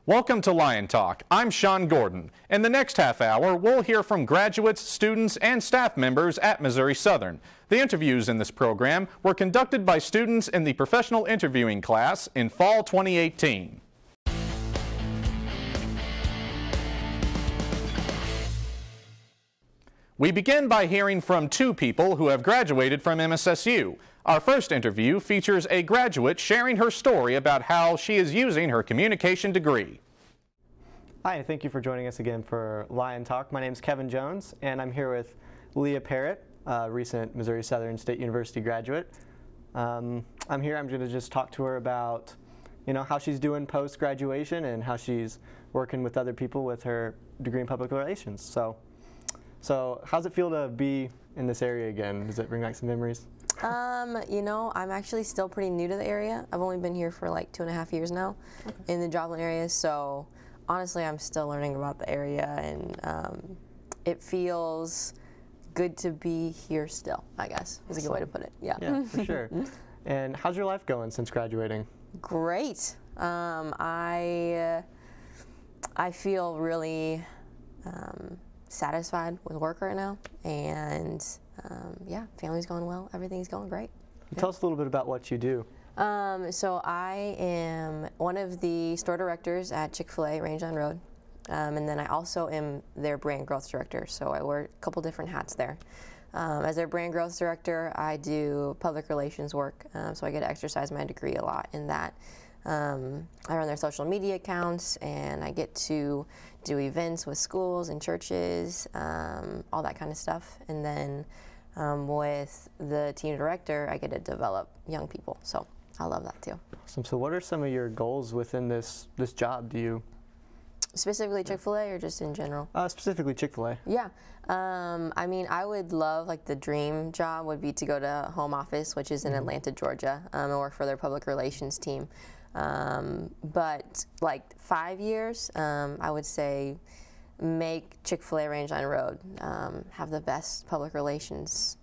Welcome to Lion Talk. I'm Sean Gordon. In the next half hour, we'll hear from graduates, students, and staff members at Missouri Southern. The interviews in this program were conducted by students in the professional interviewing class in fall 2018. We begin by hearing from two people who have graduated from MSSU. Our first interview features a graduate sharing her story about how she is using her communication degree. Hi, thank you for joining us again for Lion Talk. My name is Kevin Jones, and I'm here with Leah Parrot, a recent Missouri Southern State University graduate. I'm going to just talk to her about, how she's doing post-graduation and how she's working with other people with her degree in public relations. So how's it feel to be in this area again? Does it bring back some memories? I'm actually still pretty new to the area. I've only been here for like 2.5 years now in the Joplin area, so honestly I'm still learning about the area, and it feels good to be here still, I guess, is a good way to put it. Yeah, for sure. And how's your life going since graduating? Great. I feel really satisfied with work right now, and family's going well, everything's going great. Tell us a little bit about what you do. So I am one of the store directors at Chick-fil-A Range on Road, and then I also am their brand growth director, so I wear a couple different hats there. As their brand growth director, I do public relations work, so I get to exercise my degree a lot in that. I run their social media accounts, and I get to do events with schools and churches, all that kind of stuff. And then with the team director, I get to develop young people, so I love that too. Awesome. So what are some of your goals within this job? Do you specifically Chick-fil-A or just in general? Specifically Chick-fil-A. Yeah. I mean, I would love, like, the dream job would be to go to home office, which is in Atlanta, Georgia, and work for their public relations team. But like 5 years, I would say make Chick-fil-A Range on Road, have the best public relations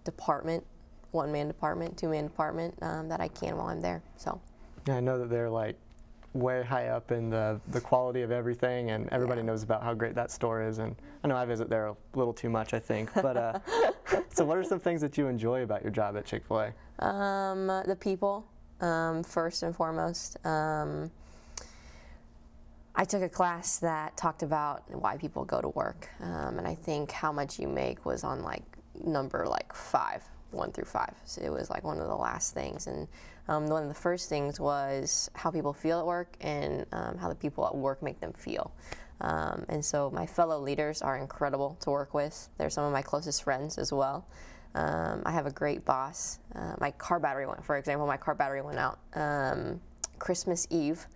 department, one-man department, two-man department, that I can while I'm there. So. Yeah, I know that they're like way high up in the quality of everything, and everybody knows about how great that store is, and I know I visit there a little too much, I think, but so what are some things that you enjoy about your job at Chick-fil-A? The people, first and foremost. I took a class that talked about why people go to work, and I think how much you make was on like number like 5, 1 through 5. So it was like one of the last things, and one of the first things was how people feel at work, and how the people at work make them feel. And so my fellow leaders are incredible to work with. They're some of my closest friends as well. I have a great boss. My car battery went out Christmas Eve,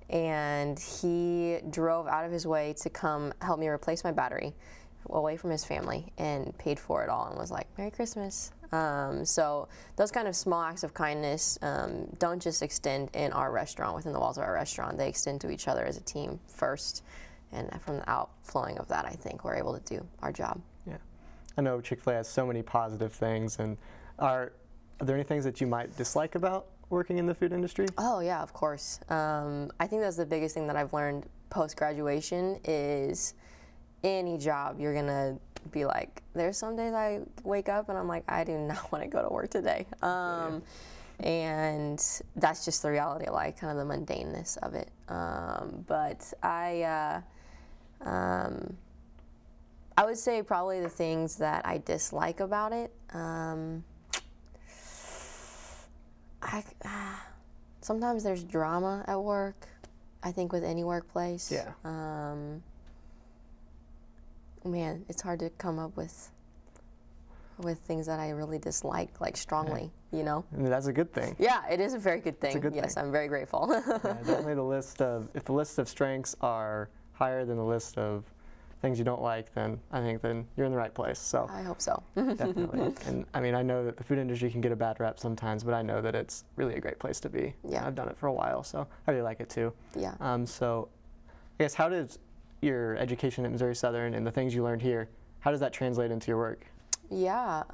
and he drove out of his way to come help me replace my battery away from his family, and paid for it all, and was like, Merry Christmas. So those kind of small acts of kindness don't just extend in our restaurant, within the walls of our restaurant. They extend to each other as a team first, and from the outflowing of that, I think we're able to do our job. Yeah, I know Chick-fil-A has so many positive things, and are there any things that you might dislike about working in the food industry? Oh yeah, of course. I think that's the biggest thing that I've learned post-graduation is any job you're gonna be like, there's some days I wake up and I'm like, I do not want to go to work today. And that's just the reality of life, kind of the mundaneness of it. But I would say probably the things that I dislike about it, sometimes there's drama at work, I think, with any workplace. Yeah. Man, it's hard to come up with things that I really dislike, like strongly, I mean, that's a good thing. Yeah, it is a very good thing. It's a good yes, thing. I'm very grateful. Yeah, definitely if the list of strengths are higher than the list of things you don't like, then I think you're in the right place. So I hope so. Definitely. And I mean, I know that the food industry can get a bad rep sometimes, but I know that it's really a great place to be. Yeah. I've done it for a while, so I really like it too. Yeah. So I guess, how does your education at Missouri Southern and the things you learned here, how does that translate into your work? Yeah,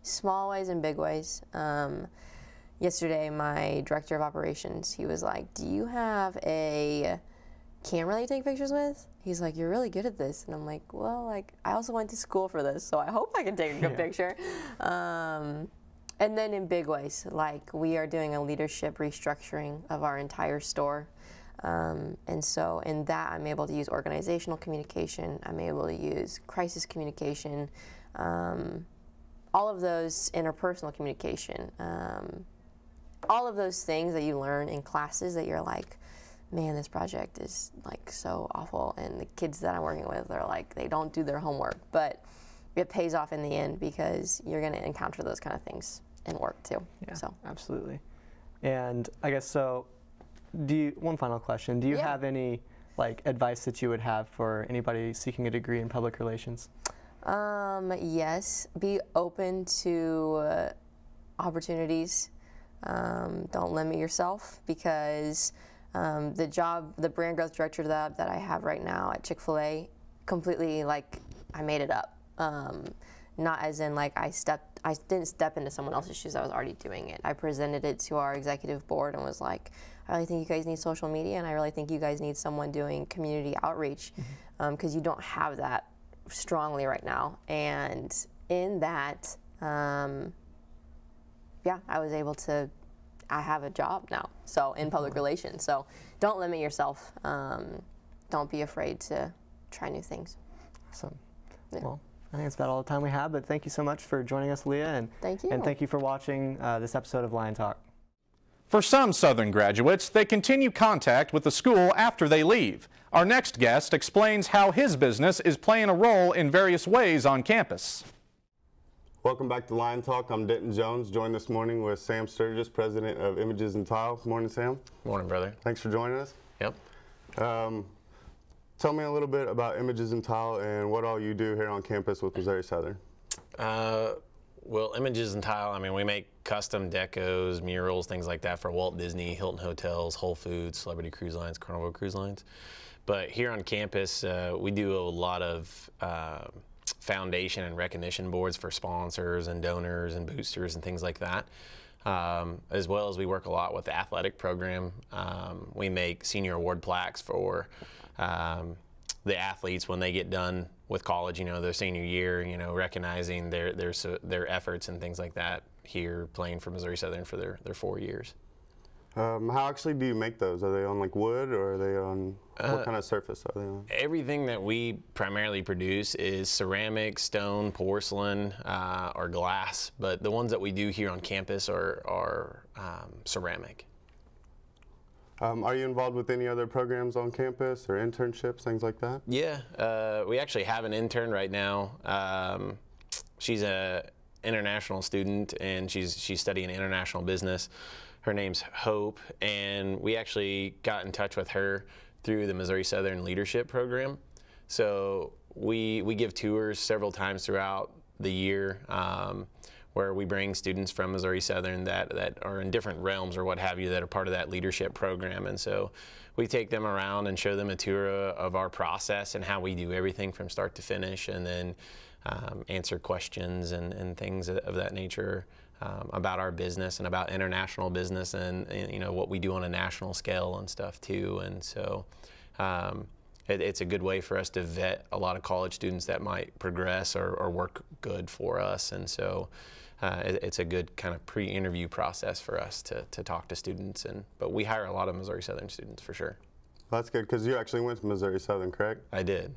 small ways and big ways. Yesterday, my director of operations, he was like, do you have a can't really take pictures with. He's like, you're really good at this. And I'm like, well, like, I also went to school for this, so I hope I can take a good picture. And then in big ways, like we are doing a leadership restructuring of our entire store. And so in that, I'm able to use organizational communication. I'm able to use crisis communication, all of those interpersonal communication, all of those things that you learn in classes that you're like, man, this project is like so awful. And the kids that I'm working with are like, they don't do their homework, but it pays off in the end because you're going to encounter those kind of things in work too. Yeah, so absolutely. And I guess so. One final question. Do you have any like advice that you would have for anybody seeking a degree in public relations? Yes, be open to opportunities. Don't limit yourself because the brand growth director that I have right now at Chick-fil-A, completely like I made it up. Not as in like I didn't step into someone else's shoes. I was already doing it. I presented it to our executive board and was like, I really think you guys need social media, and I really think you guys need someone doing community outreach, because you don't have that strongly right now. And in that, I was able to. I have a job now, so in public relations. So don't limit yourself. Don't be afraid to try new things. Awesome. Yeah. Well, I think that's about all the time we have, but thank you so much for joining us, Leah, and thank you. And thank you for watching this episode of Lion Talk. For some Southern graduates, they continue contact with the school after they leave. Our next guest explains how his business is playing a role in various ways on campus. Welcome back to Lion Talk. I'm Denton Jones, joined this morning with Sam Sturgis, president of Images and Tile. Morning, Sam. Morning, brother. Thanks for joining us. Yep. Tell me a little bit about Images and Tile and what all you do here on campus with Missouri Southern. Well, Images and Tile, I mean, we make custom decos, murals, things like that for Walt Disney, Hilton Hotels, Whole Foods, Celebrity Cruise Lines, Carnival Cruise Lines. But here on campus, we do a lot of foundation and recognition boards for sponsors and donors and boosters and things like that. As well as we work a lot with the athletic program. We make senior award plaques for the athletes when they get done with college, you know, their senior year, you know, recognizing their efforts and things like that here playing for Missouri Southern for their 4 years. How actually do you make those? Are they on like wood, or are they on, what kind of surface are they on? Everything that we primarily produce is ceramic, stone, porcelain, or glass, but the ones that we do here on campus are ceramic. Are you involved with any other programs on campus or internships, things like that? Yeah, we actually have an intern right now. She's an international student, and she's studying international business. Her name's Hope, and we actually got in touch with her through the Missouri Southern Leadership Program. So we give tours several times throughout the year where we bring students from Missouri Southern that are in different realms or what have you that are part of that leadership program. And so we take them around and show them a tour of our process and how we do everything from start to finish, and then answer questions and things of that nature about our business and about international business and you know what we do on a national scale and stuff too. And so it's a good way for us to vet a lot of college students that might progress or work good for us. And so it's a good kind of pre-interview process for us to talk to students. But we hire a lot of Missouri Southern students for sure. That's good, because you actually went to Missouri Southern, correct? I did.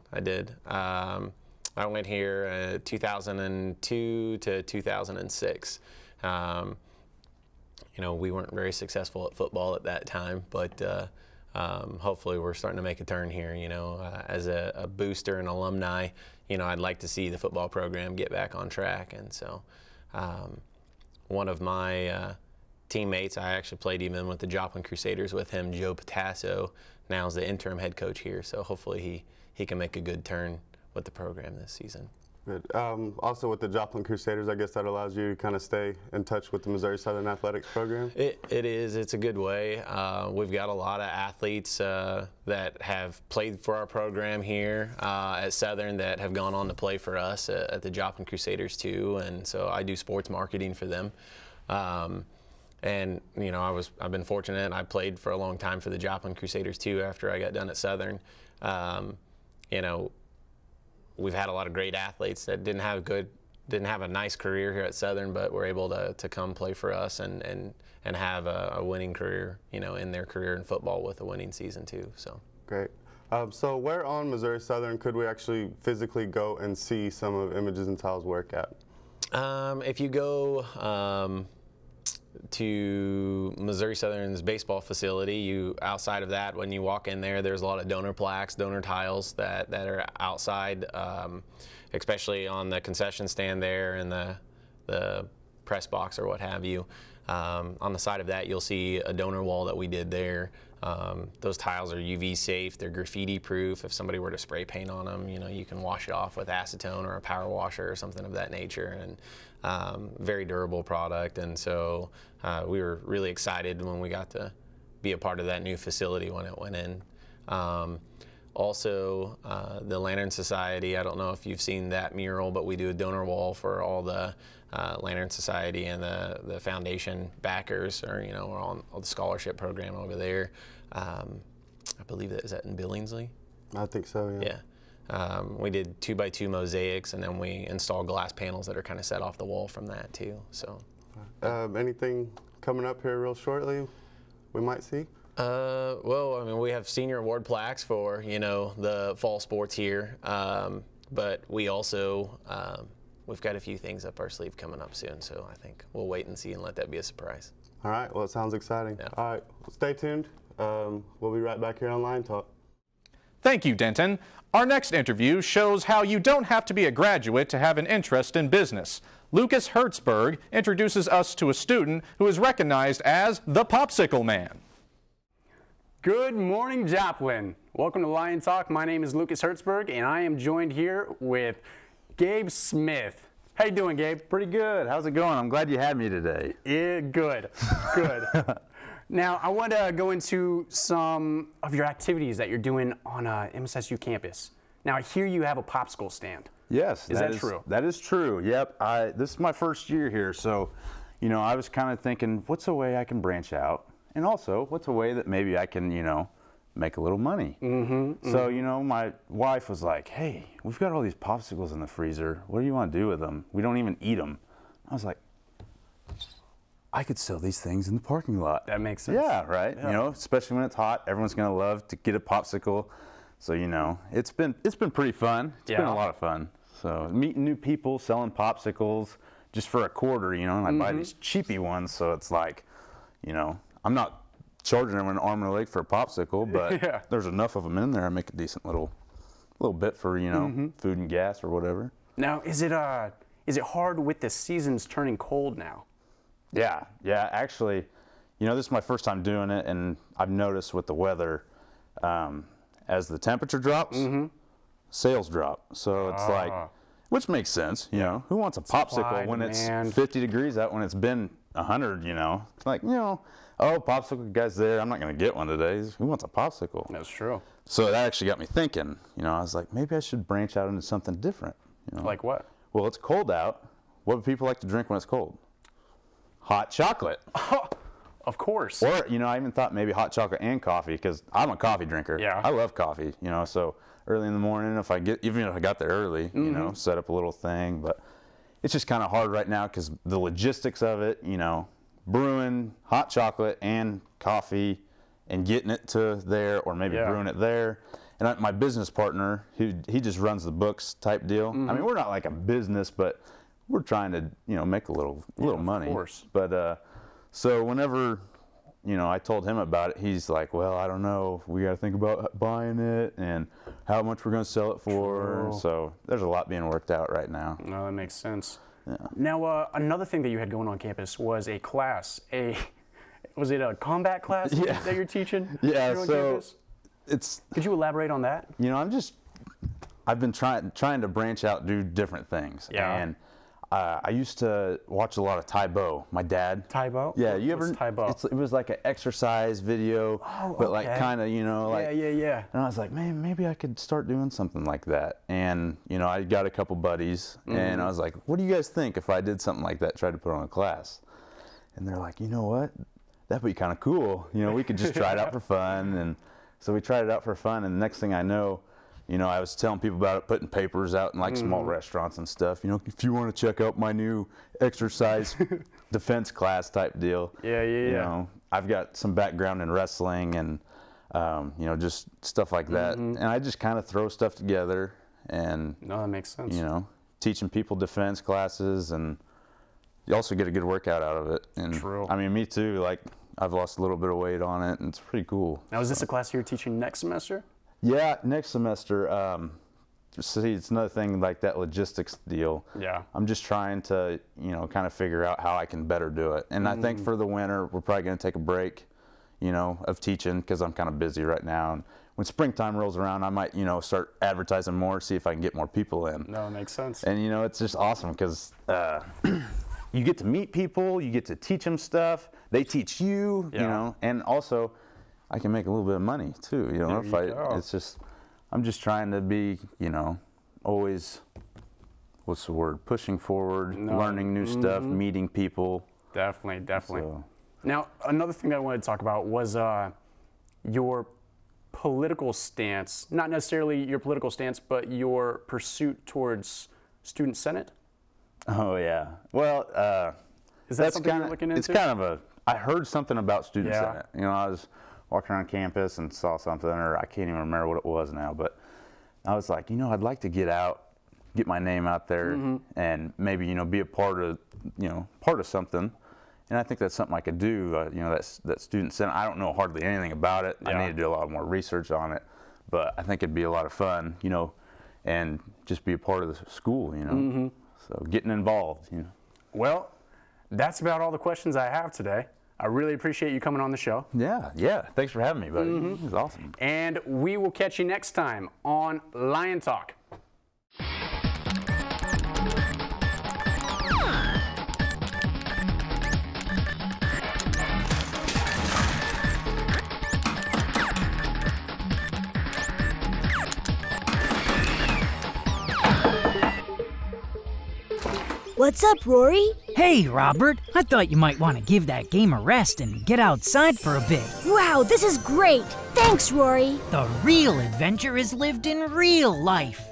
I went here 2002 to 2006. You know, we weren't very successful at football at that time, but hopefully we're starting to make a turn here. You know, as a booster and alumni, you know, I'd like to see the football program get back on track. And so one of my teammates, I actually played even with the Joplin Crusaders with him, Joe Patasso, now is the interim head coach here. So hopefully he can make a good turn with the program this season. Good. Also with the Joplin Crusaders, I guess that allows you to kind of stay in touch with the Missouri Southern Athletics program? It is. It's a good way. We've got a lot of athletes that have played for our program here at Southern that have gone on to play for us at the Joplin Crusaders too, and so I do sports marketing for them. And you know, I've been fortunate. I played for a long time for the Joplin Crusaders too. After I got done at Southern, you know, we've had a lot of great athletes that didn't have a nice career here at Southern, but were able to come play for us and have a winning career, you know, in their career in football with a winning season too. So great. So where on Missouri Southern could we actually physically go and see some of Images and Tile's work at? If you go to Missouri Southern's baseball facility, outside of that, when you walk in there, there's a lot of donor plaques, donor tiles that are outside, especially on the concession stand there and the press box or what have you. On the side of that, you'll see a donor wall that we did there. Those tiles are UV safe. They're graffiti proof. If somebody were to spray paint on them, you know, you can wash it off with acetone or a power washer or something of that nature. And very durable product. And so we were really excited when we got to be a part of that new facility when it went in. Also, the Lantern Society, I don't know if you've seen that mural, but we do a donor wall for all the Lantern Society and the foundation backers, or, you know, we're on the scholarship program over there. I believe is that in Billingsley? I think so, yeah. Yeah. We did 2x2 mosaics, and then we installed glass panels that are kind of set off the wall from that too. So, anything coming up here real shortly we might see? Well, I mean, we have senior award plaques for, you know, the fall sports here, but we also we've got a few things up our sleeve coming up soon. So I think we'll wait and see and let that be a surprise. All right. Well, it sounds exciting. Yeah. All right. Well, stay tuned. We'll be right back here on Line Talk. Thank you, Denton. Our next interview shows how you don't have to be a graduate to have an interest in business. Lucas Hertzberg introduces us to a student who is recognized as the Popsicle Man. Good morning, Joplin. Welcome to Lion Talk. My name is Lucas Hertzberg, and I am joined here with Gabe Smith. How you doing, Gabe? Pretty good. How's it going? I'm glad you had me today. Yeah, good. Good. Now, I want to go into some of your activities that you're doing on MSSU campus. Now, I hear you have a popsicle stand. Yes. Is that true? That is true. Yep. This is my first year here, so, you know, I was kind of thinking, what's a way I can branch out? And also, what's a way that maybe I can, you know, make a little money? So, you know, my wife was like, hey, we've got all these popsicles in the freezer. What do you want to do with them? We don't even eat them. I was like, I could sell these things in the parking lot. That makes sense. Yeah, right. Yeah. You know, especially when it's hot, everyone's going to love to get a popsicle. So, you know, it's been pretty fun. It's been a lot of fun. So, meeting new people, selling popsicles just for a quarter, you know, and I buy these cheapy ones, so it's like, you know, I'm not charging them an arm and a leg for a popsicle, but there's enough of them in there. I make a decent little bit for, you know, food and gas or whatever. Now, is it hard with the seasons turning cold now? Yeah, actually, you know, this is my first time doing it, and I've noticed with the weather, as the temperature drops, sales drop. So it's like, which makes sense, you know. Who wants a popsicle when it's 50 degrees out when it's been 100, you know? It's like, you know, oh, popsicle guy's there. I'm not going to get one today. Who wants a popsicle? That's true. So that actually got me thinking. You know, I was like, maybe I should branch out into something different. You know? Like what? Well, it's cold out. What do people like to drink when it's cold? Hot chocolate. Of course. Or, you know, I even thought maybe hot chocolate and coffee, because I'm a coffee drinker. Yeah. I love coffee, you know, so early in the morning, even if I got there early, you know, set up a little thing. But it's just kind of hard right now because the logistics of it, you know, brewing hot chocolate and coffee and getting it to there, or maybe brewing it there. And my business partner, he just runs the books type deal. I mean, we're not like a business, but we're trying to, you know, make a little money. Of course. But so whenever, you know, I told him about it, he's like, well, I don't know. We got to think about buying it and how much we're going to sell it for. True. So there's a lot being worked out right now. No, that makes sense. Yeah. Now, another thing that you had going on campus was a class. Was it a combat class that you're teaching? Yeah, on so campus? Could you elaborate on that? You know, I've been trying to branch out, do different things. Yeah. And I used to watch a lot of Taebo. My dad. Taebo? Yeah, What's Taebo? It was like an exercise video, but like kind of, you know, like. Yeah. And I was like, man, maybe I could start doing something like that. And, you know, I got a couple buddies, and I was like, what do you guys think if I did something like that, tried to put on a class? And they're like, you know what? That'd be kind of cool. You know, we could just try it out for fun. And so we tried it out for fun. And the next thing I know, you know, I was telling people about it, putting papers out in like small restaurants and stuff. You know, if you want to check out my new exercise defense class type deal. Yeah. You know, I've got some background in wrestling and, you know, just stuff like that. And I just kind of throw stuff together and, No, that makes sense. you know, teaching people defense classes, and you also get a good workout out of it. And True. I mean, me too. Like, I've lost a little bit of weight on it, and it's pretty cool. Now, is this a class you're teaching next semester? Yeah, next semester. See, it's another thing like that logistics deal. Yeah. I'm just trying to, you know, kind of figure out how I can better do it. And I think for the winter, we're probably going to take a break, you know, of teaching, because I'm kind of busy right now. And when springtime rolls around, I might, you know, start advertising more, see if I can get more people in. No, it makes sense. And, you know, it's just awesome because you get to meet people, you get to teach them stuff, they teach you, you know, and also I can make a little bit of money too, you know, it's just, I'm just trying to be, you know, always, what's the word, pushing forward, learning new stuff, meeting people. Definitely. So. Now, another thing that I wanted to talk about was your political stance, not necessarily your political stance, but your pursuit towards student senate. Oh yeah. Well, Is that something you're looking into? It's kind of I heard something about student senate. You know, I was walking around campus and saw something, or I can't even remember what it was now, but I was like, you know, I'd like to get out, get my name out there, and maybe, you know, be a part of something. And I think that's something I could do. You know, that student senate. I don't know hardly anything about it. I need to do a lot more research on it, but I think it'd be a lot of fun, you know, and just be a part of the school, you know. So getting involved, you know. Well, that's about all the questions I have today. I really appreciate you coming on the show. Yeah. Thanks for having me, buddy. It was awesome. And we will catch you next time on Lion Talk. What's up, Rory? Hey, Robert. I thought you might want to give that game a rest and get outside for a bit. Wow, this is great. Thanks, Rory. The real adventure is lived in real life.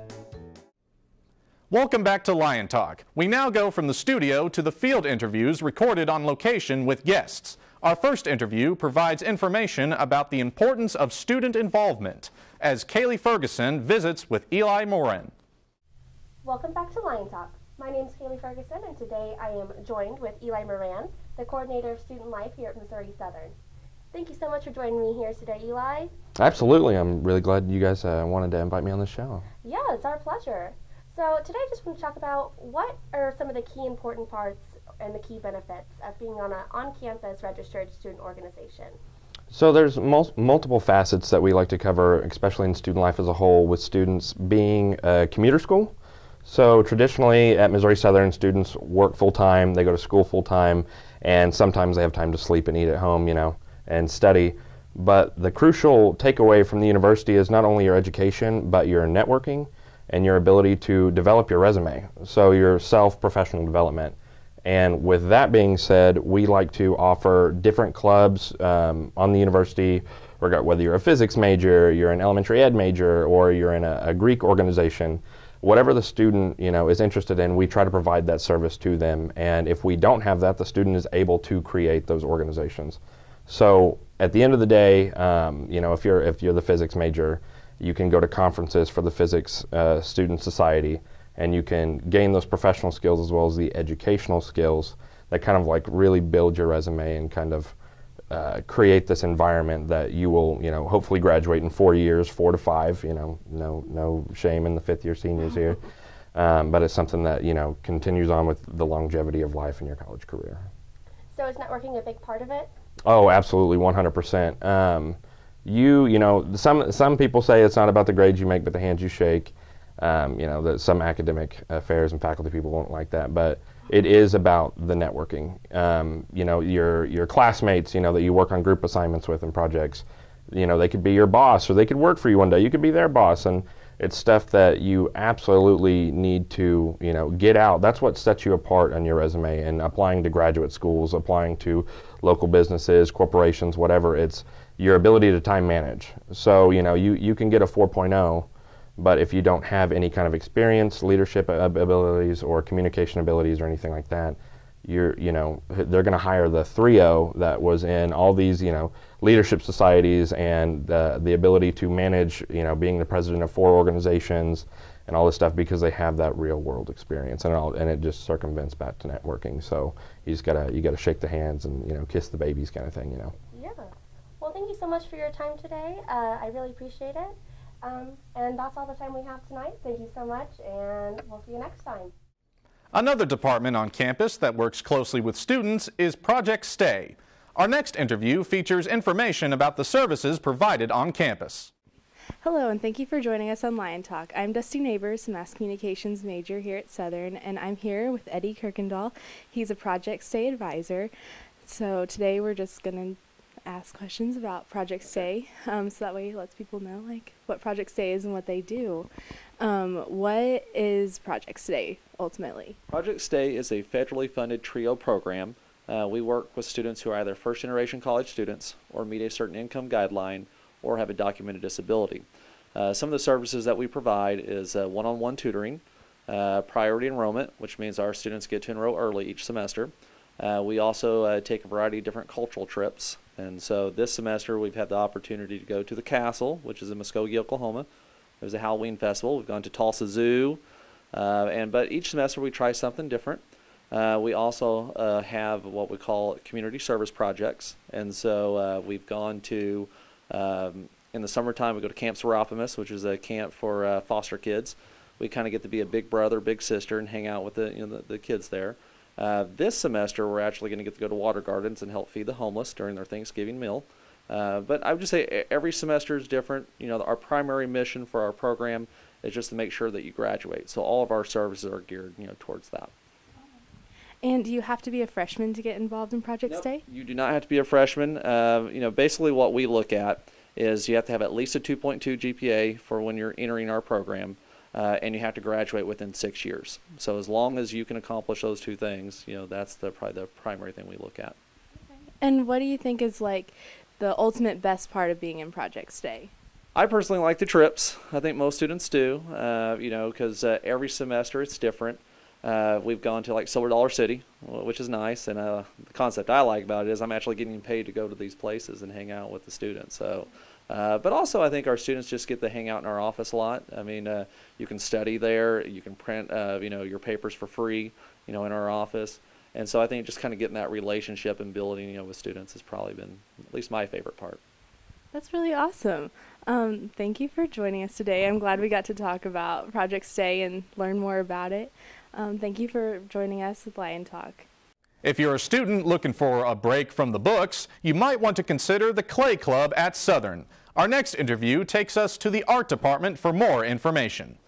Welcome back to Lion Talk. We now go from the studio to the field interviews recorded on location with guests. Our first interview provides information about the importance of student involvement as Kaylee Ferguson visits with Eli Morin. Welcome back to Lion Talk. My name is Kaylee Ferguson, and today I am joined with Eli Morin, the coordinator of student life here at Missouri Southern. Thank you so much for joining me here today, Eli. Absolutely. I'm really glad you guys wanted to invite me on the show. Yeah, it's our pleasure. So today I just want to talk about what are some of the key important parts and the key benefits of being on an on-campus registered student organization. So there's multiple facets that we like to cover, especially in student life as a whole, with students being a commuter school. So traditionally at Missouri Southern, students work full-time, they go to school full-time, and sometimes they have time to sleep and eat at home, you know, and study. But the crucial takeaway from the university is not only your education, but your networking and your ability to develop your resume, so your self-professional development. And with that being said, we like to offer different clubs on the university, whether you're a physics major, you're an elementary ed major, or you're in a Greek organization. Whatever the student, you know, is interested in, we try to provide that service to them. And if we don't have that, the student is able to create those organizations. So at the end of the day, you know, if you're the physics major, you can go to conferences for the Physics Student Society, and you can gain those professional skills as well as the educational skills that kind of like really build your resume and kind of create this environment that you will, you know, hopefully graduate in 4 years, 4 to 5, you know, no shame in the fifth-year seniors here. But it's something that, you know, continues on with the longevity of life in your college career. So is networking a big part of it? Oh, absolutely, 100%. You know, some people say it's not about the grades you make, but the hands you shake. You know, that some academic affairs and faculty people won't like that, but it is about the networking. You know, your classmates, you know, that you work on group assignments with and projects, you know, they could be your boss or they could work for you one day. You could be their boss, and It's stuff that you absolutely need to, you know, get out. That's what sets you apart on your resume, and applying to graduate schools, applying to local businesses, corporations, whatever. It's your ability to time manage. So, you know, you can get a 4.0, but if you don't have any kind of experience, leadership abilities, or communication abilities, or anything like that, they're going to hire the 3.0 that was in all these, you know, leadership societies, and the ability to manage, you know, being the president of 4 organizations and all this stuff, because they have that real world experience, and it just circumvents back to networking. So you gotta shake the hands and, you know, kiss the babies kind of thing, you know. Yeah. Well, thank you so much for your time today. I really appreciate it. And that's all the time we have tonight. Thank you so much, and we'll see you next time. Another department on campus that works closely with students is Project Stay. Our next interview features information about the services provided on campus. Hello, and thank you for joining us on Lion Talk. I'm Dusty Neighbors, Mass Communications major here at Southern, and I'm here with Eddie Kirkendall. He's a Project Stay advisor. So today we're just going to ask questions about Project Stay, so that way it lets people know like what Project Stay is and what they do. What is Project Stay ultimately? Project Stay is a federally funded TRIO program. We work with students who are either first generation college students or meet a certain income guideline or have a documented disability. Some of the services that we provide is one-on-one tutoring, priority enrollment, which means our students get to enroll early each semester. We also take a variety of different cultural trips, and so this semester we've had the opportunity to go to the Castle, which is in Muskogee, Oklahoma. There's a Halloween festival. We've gone to Tulsa Zoo, but each semester we try something different. We also have what we call community service projects, and so we've gone to, in the summertime we go to Camp Seropolis, which is a camp for foster kids. We kind of get to be a big brother, big sister, and hang out with the kids there. This semester we're actually going to get to go to water gardens and help feed the homeless during their Thanksgiving meal. But I would just say every semester is different. You know, our primary mission for our program is just to make sure that you graduate. So all of our services are geared, you know, towards that. And do you have to be a freshman to get involved in Project Stay? You do not have to be a freshman. You know, basically what we look at is you have to have at least a 2.2 GPA for when you're entering our program, and you have to graduate within 6 years. So as long as you can accomplish those two things, you know, that's probably the primary thing we look at. Okay. And what do you think is like the ultimate best part of being in Project Stay? I personally like the trips. I think most students do, you know, because every semester it's different. We've gone to like Silver Dollar City, which is nice, and the concept I like about it is I'm actually getting paid to go to these places and hang out with the students. So, but also I think our students just get to hang out in our office a lot. I mean, you can study there, you can print, you know, your papers for free, you know, in our office. And so I think just kind of getting that relationship and building, you know, with students has probably been at least my favorite part. That's really awesome. Thank you for joining us today. I'm glad we got to talk about Project Stay and learn more about it. Thank you for joining us with Lion Talk. If you're a student looking for a break from the books, you might want to consider the Clay Club at Southern. Our next interview takes us to the art department for more information.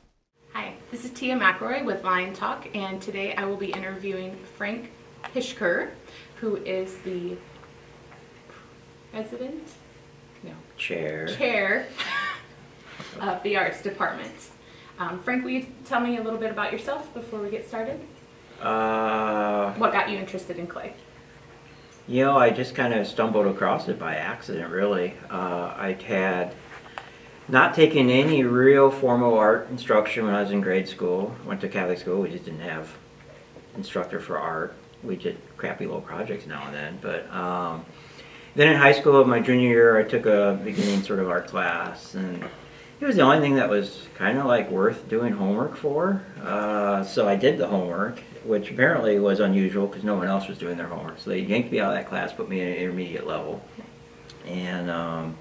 Hi, this is Tia McElroy with Lion Talk, and today I will be interviewing Frank Hishker, who is the president? No. Chair of the arts department. Frank, will you tell me a little bit about yourself before we get started? What got you interested in clay? You know, I just kind of stumbled across it by accident, really. I had not taken any real formal art instruction when I was in grade school. Went to Catholic school. We just didn't have instructor for art. We did crappy little projects now and then. But then in high school, my junior year, I took a beginning sort of art class, and it was the only thing that was kind of like worth doing homework for. So I did the homework, which apparently was unusual because no one else was doing their homework. So they yanked me out of that class, put me at an intermediate level. And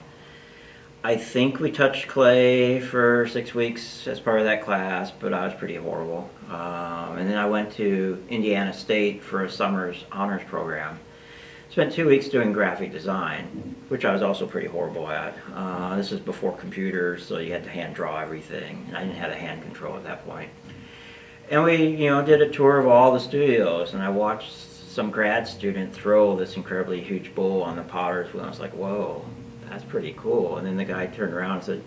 I think we touched clay for 6 weeks as part of that class, but I was pretty horrible. And then I went to Indiana State for a summer's honors program. Spent 2 weeks doing graphic design, which I was also pretty horrible at. This is before computers, so you had to hand draw everything, and I didn't have a hand control at that point. And we, you know, did a tour of all the studios, and I watched some grad student throw this incredibly huge bowl on the potter's wheel. I was like, whoa, that's pretty cool. And then the guy turned around and said,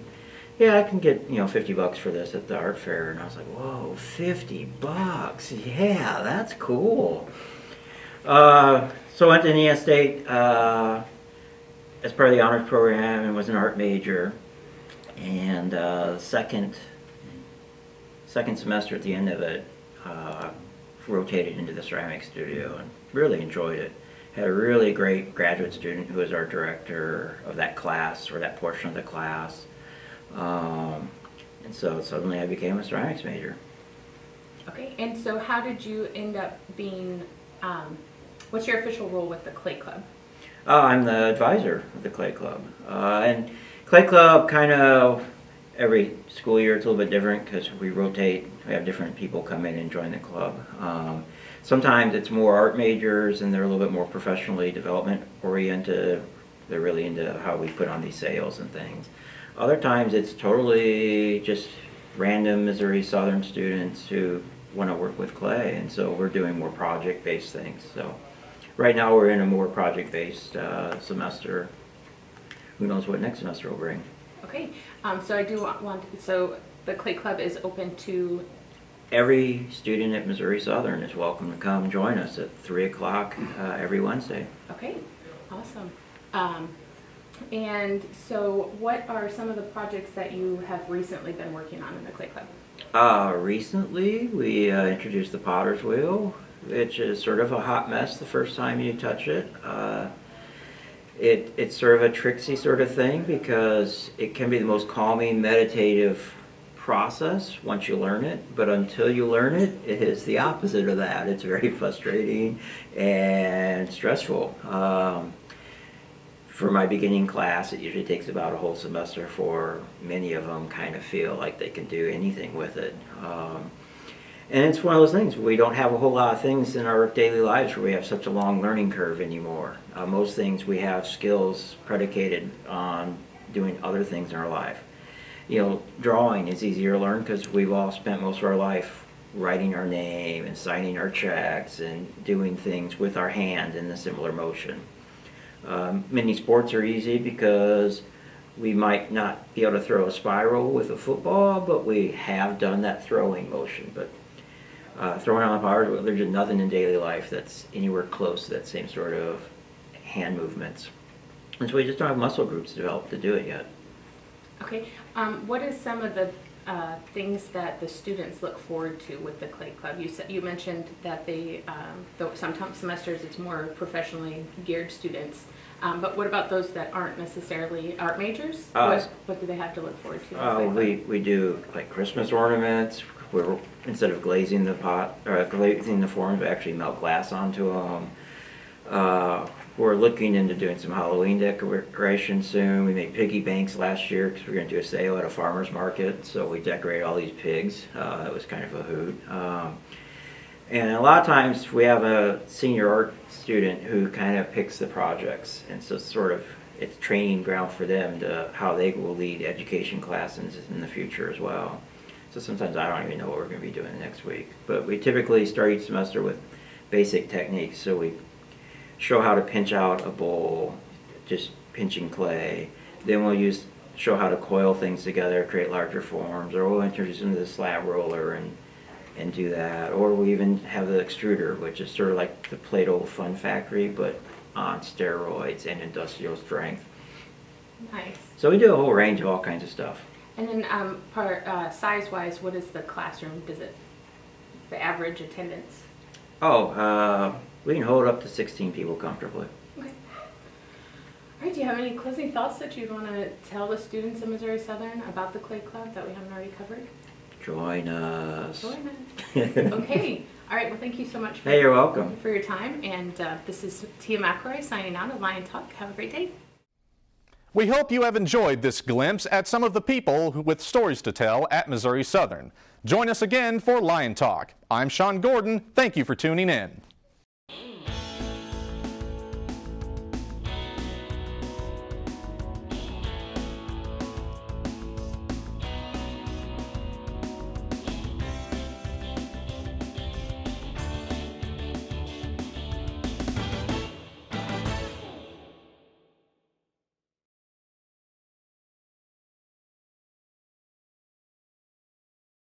yeah, I can get, $50 for this at the art fair. And I was like, whoa, $50. Yeah, that's cool. So I went to Indiana State as part of the honors program and was an art major. And second semester at the end of it, rotated into the ceramics studio and really enjoyed it. Had a really great graduate student who was our director of that class, or that portion of the class. And so suddenly I became a ceramics major. Okay, and so how did you end up being, what's your official role with the Clay Club? I'm the advisor of the Clay Club. And Clay Club kind of, every school year it's a little bit different because we rotate. We have different people come in and join the club. Sometimes it's more art majors and they're a little bit more professionally development oriented. They're really into how we put on these sales and things. Other times it's totally just random Missouri Southern students who want to work with clay, and so we're doing more project-based things. So right now we're in a more project-based semester. Who knows what next semester will bring. Okay, so I do want to, so the Clay Club is open to? Every student at Missouri Southern is welcome to come join us at 3 o'clock every Wednesday. Okay, awesome. And so what are some of the projects that you have recently been working on in the Clay Club? Recently we introduced the Potter's Wheel, which is sort of a hot mess the first time you touch it. It's sort of a tricksy sort of thing because it can be the most calming, meditative process once you learn it, but until you learn it, it is the opposite of that. It's very frustrating and stressful. For my beginning class, it usually takes about a whole semester for many of them kind of feel like they can do anything with it. And it's one of those things, we don't have a whole lot of things in our daily lives where we have such a long learning curve anymore. Most things we have skills predicated on doing other things in our life. Drawing is easier to learn because we've all spent most of our life writing our name and signing our checks and doing things with our hand in a similar motion. Many sports are easy because we might not be able to throw a spiral with a football, but we have done that throwing motion. But throwing on a power, there's just nothing in daily life that's anywhere close to that same sort of hand movements. And so we just don't have muscle groups developed to do it yet. Okay, what is some of the things that the students look forward to with the Clay Club? You mentioned that they, though sometimes semesters it's more professionally geared students, but what about those that aren't necessarily art majors? What do they have to look forward to? We do like Christmas ornaments. Where instead of glazing the pot or glazing the forms, we actually melt glass onto them. We're looking into doing some Halloween decoration soon. We made piggy banks last year because we're going to do a sale at a farmer's market. So we decorated all these pigs. That was kind of a hoot. And a lot of times we have a senior art student who kind of picks the projects. And so it's training ground for them to how they will lead education classes in the future as well. So sometimes I don't even know what we're going to be doing next week. But we typically start each semester with basic techniques. So we show how to pinch out a bowl, just pinching clay. Then we'll show how to coil things together, create larger forms, or we'll introduce them to the slab roller and do that. Or we even have the extruder, which is sort of like the Play-Doh Fun Factory, but on steroids and industrial strength. Nice. So we do a whole range of all kinds of stuff. And then size-wise, what is the classroom? Does it, the average attendance? We can hold up to 16 people comfortably. Okay. All right, do you have any closing thoughts that you'd want to tell the students of Missouri Southern about the Clay Club that we haven't already covered? Join us. Join us. Okay. All right, well, thank you so much Hey, you're welcome. For your time. And this is Tia McElroy signing out of Lion Talk. Have a great day. We hope you have enjoyed this glimpse at some of the people with stories to tell at Missouri Southern. Join us again for Lion Talk. I'm Sean Gordon. Thank you for tuning in.